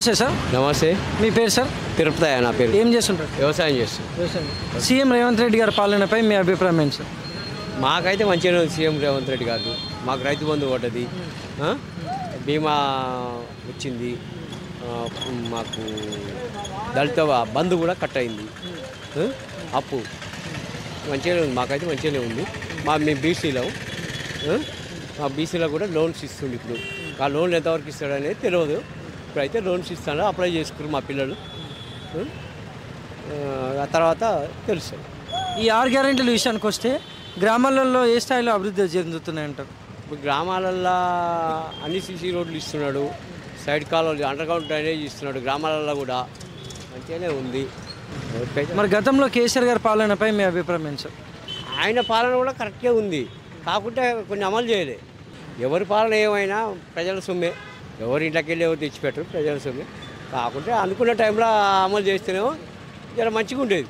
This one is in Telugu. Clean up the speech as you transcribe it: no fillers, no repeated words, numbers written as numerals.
సార్ నమస్తే. మీ పేరు సార్? తిరుపతి నా పేరు. ఏం చేస్తుంటారు? వ్యవసాయం చేస్తాం. సీఎం రేవంత్ రెడ్డి గారి పాలనపై మీ అభిప్రాయం ఏంటి సార్? మాకైతే మంచిగా ఉంది సీఎం రేవంత్ రెడ్డి గారు. మాకు రైతు బంధు పడ్డది, బీమా వచ్చింది, మాకు దళిత బంధు కూడా కట్ అయింది, అప్పు మంచిగానే ఉంది. మాకైతే మంచిగానే ఉంది. మేము బీసీలో, మా బీసీలో కూడా లోన్స్ ఇస్తుంది. ఇప్పుడు ఆ లోన్లు ఎంతవరకు ఇస్తాడనేది తెలియదు. ఇప్పుడైతే లోన్స్ ఇస్తాడు, అప్లై చేసుకున్నారు మా పిల్లలు. ఆ తర్వాత తెలుస్తుంది. ఈ 6 గ్యారెంటీల విషయానికి వస్తే గ్రామాలలో ఏ స్థాయిలో అభివృద్ధి చెందుతున్నాయంటారు? ఇప్పుడు గ్రామాలల్లో అన్ని సీసీ రోడ్లు ఇస్తున్నాడు, సైడ్ కాలువలు, అండర్ గ్రౌండ్ డ్రైనేజ్ ఇస్తున్నాడు. గ్రామాలలో కూడా మంచిగానే ఉంది. మరి గతంలో కేసీఆర్ గారి పాలనపై మీ అభిప్రాయం ఏంటి సార్? ఆయన పాలన కూడా కరెక్ట్గా ఉంది, కాకుంటే కొన్ని అమలు చేయలే. ఎవరి పాలన ఏమైనా ప్రజల సొమ్మే, ఎవరి ఇంట్లోకి వెళ్ళి ఎవరు తెచ్చిపెట్టరు, ప్రజల సొమ్మే. కాకుంటే అనుకున్న టైంలో అమలు చేస్తేనేమో జర మంచిగా ఉండేది.